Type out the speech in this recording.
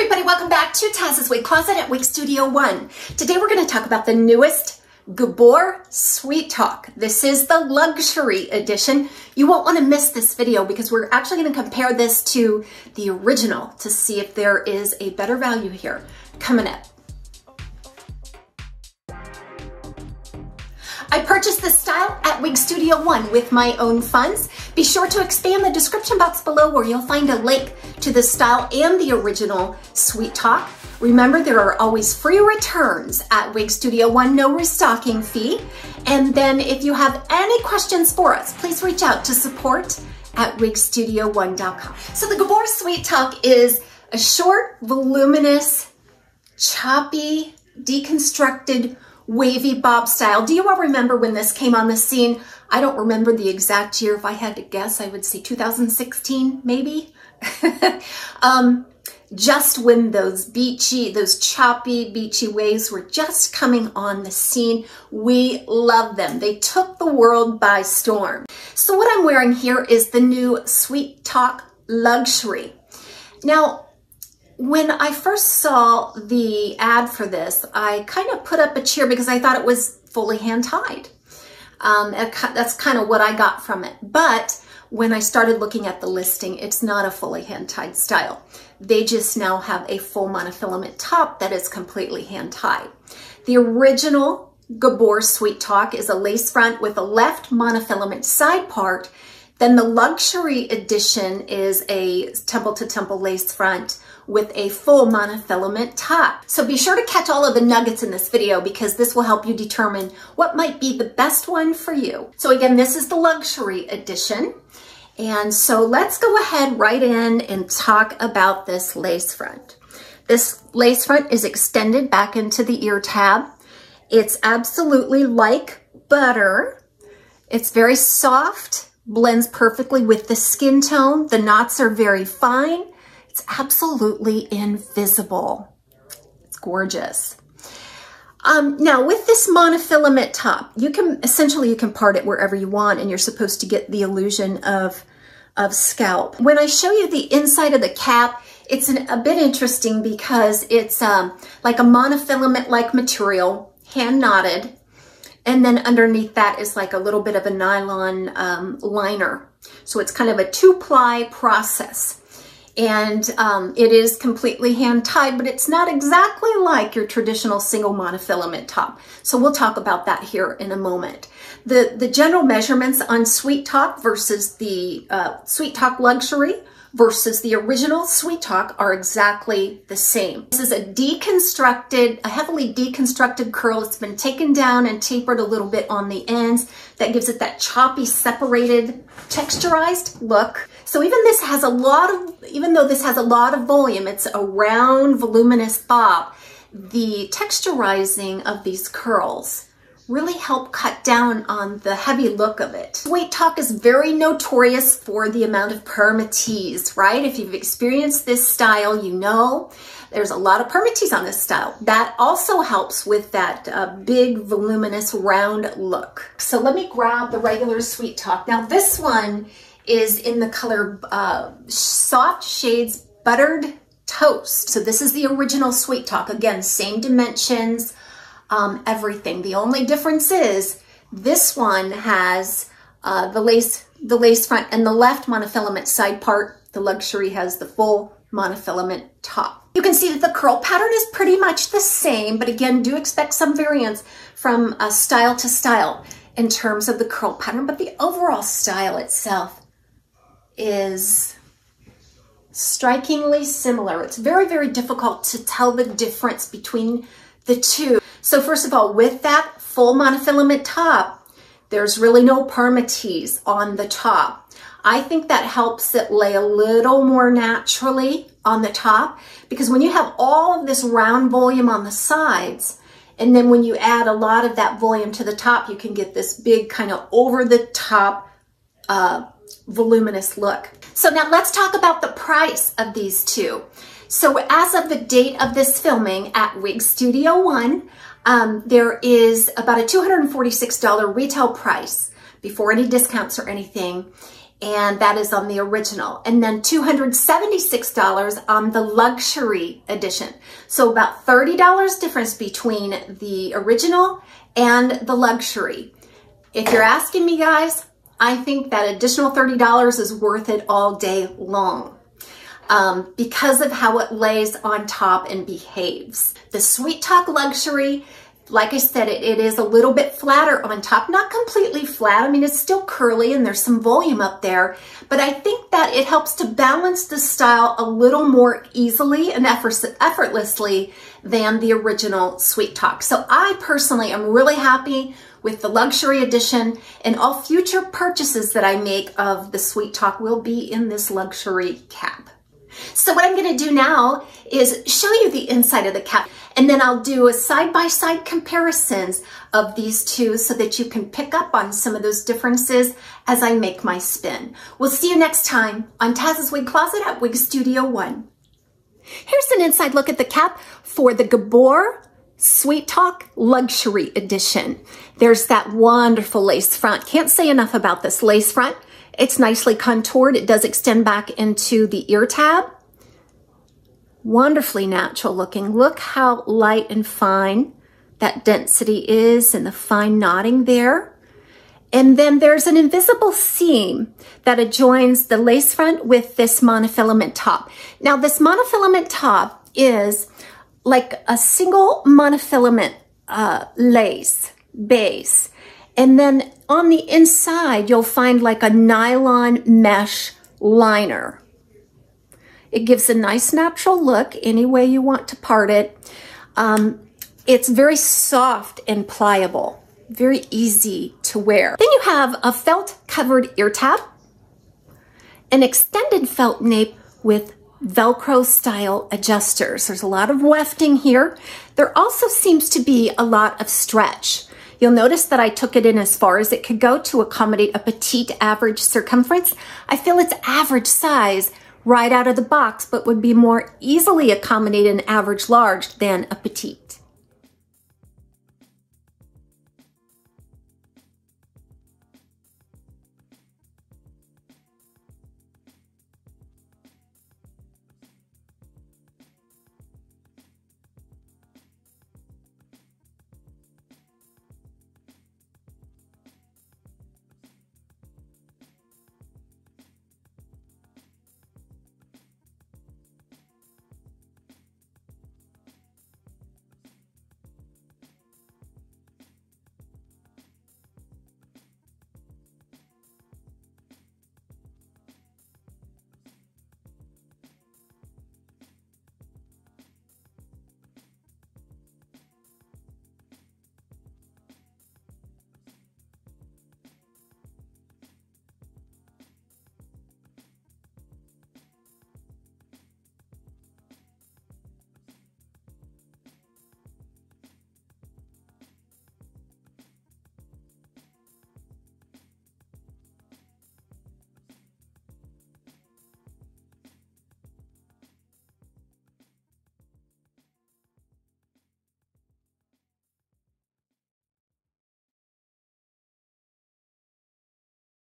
everybody, welcome back to TAZ's Wig Closet at Wig Studio One. Today we're going to talk about the newest Gabor Sweet Talk. This is the luxury edition. You won't want to miss this video because we're actually going to compare this to the original to see if there is a better value here coming up. I purchased this style at Wig Studio One with my own funds. Be sure to expand the description box below where you'll find a link to the style and the original Sweet Talk. Remember, there are always free returns at Wig Studio One, no restocking fee. And then if you have any questions for us, please reach out to support@wigstudio1.com. So the Gabor Sweet Talk is a short, voluminous, choppy, deconstructed, wavy bob style. Do you all remember when this came on the scene? I don't remember the exact year. If I had to guess, I would say 2016, maybe. Just when those choppy, beachy waves were just coming on the scene. We love them. They took the world by storm. So what I'm wearing here is the new Sweet Talk Luxury. Now, when I first saw the ad for this, I kind of put up a cheer because I thought it was fully hand-tied. That's kind of what I got from it. But when I started looking at the listing, it's not a fully hand-tied style. They just now have a full monofilament top that is completely hand-tied. The original Gabor Sweet Talk is a lace front with a left monofilament side part. Then the luxury edition is a temple-to-temple lace front with a full monofilament top. So be sure to catch all of the nuggets in this video because this will help you determine what might be the best one for you. So again, this is the luxury edition. And so let's go ahead right in and talk about this lace front. This lace front is extended back into the ear tab. It's absolutely like butter. It's very soft, blends perfectly with the skin tone. The knots are very fine. It's absolutely invisible. It's gorgeous. Now with this monofilament top, you can part it wherever you want and you're supposed to get the illusion of scalp. When I show you the inside of the cap, it's a bit interesting because it's like a monofilament-like material, hand knotted, and then underneath that is like a little bit of a nylon liner. So it's kind of a 2-ply process. And it is completely hand-tied, but it's not exactly like your traditional single monofilament top. So we'll talk about that here in a moment. The general measurements on Sweet Talk versus the Sweet Talk Luxury versus the original Sweet Talk are exactly the same. This is a heavily deconstructed curl. It's been taken down and tapered a little bit on the ends. That gives it that choppy, separated, texturized look. So even though this has a lot of volume, it's a round, voluminous bob, the texturizing of these curls really help cut down on the heavy look of it. Sweet Talk is very notorious for the amount of permatease, right? If you've experienced this style, you know there's a lot of permatease on this style. That also helps with that big, voluminous, round look. So let me grab the regular Sweet Talk. Now this one is in the color Soft Shades Buttered Toast. So this is the original Sweet Talk. Again, same dimensions, everything. The only difference is this one has the lace front and the left monofilament side part. The luxury has the full monofilament top. You can see that the curl pattern is pretty much the same, but again, do expect some variance from style to style in terms of the curl pattern, but the overall style itself is strikingly similar. It's very, very difficult to tell the difference between the two. So first of all, with that full monofilament top, there's really no permatease on the top. I think that helps it lay a little more naturally on the top because when you have all of this round volume on the sides, and then when you add a lot of that volume to the top, you can get this big kind of over the top voluminous look. So now let's talk about the price of these two. So as of the date of this filming at Wig Studio One, there is about a $246 retail price before any discounts or anything. and that is on the original. And then $276 on the luxury edition. So about $30 difference between the original and the luxury. If you're asking me, guys, I think that additional $30 is worth it all day long because of how it lays on top and behaves. The Sweet Talk Luxury, like I said, it is a little bit flatter on top, not completely flat. I mean, it's still curly and there's some volume up there, but I think that it helps to balance the style a little more easily and effortlessly than the original Sweet Talk. So I personally am really happy with the luxury edition, and all future purchases that I make of the Sweet Talk will be in this luxury cap. So what I'm going to do now is show you the inside of the cap, and then I'll do a side-by-side comparisons of these two so that you can pick up on some of those differences as I make my spin. We'll see you next time on Taz's Wig Closet at Wig Studio 1. Here's an inside look at the cap for the Gabor Sweet Talk Luxury Edition. There's that wonderful lace front. Can't say enough about this lace front. It's nicely contoured. It does extend back into the ear tab. Wonderfully natural looking. Look how light and fine that density is and the fine knotting there. And then there's an invisible seam that adjoins the lace front with this monofilament top. Now this monofilament top is like a single monofilament lace base. And then on the inside, you'll find like a nylon mesh liner. It gives a nice natural look any way you want to part it. It's very soft and pliable, very easy to wear. Then you have a felt covered ear tab, an extended felt nape with Velcro style adjusters. There's a lot of wefting here. There also seems to be a lot of stretch. You'll notice that I took it in as far as it could go to accommodate a petite average circumference. I feel it's average size right out of the box, but would be more easily accommodate an average large than a petite.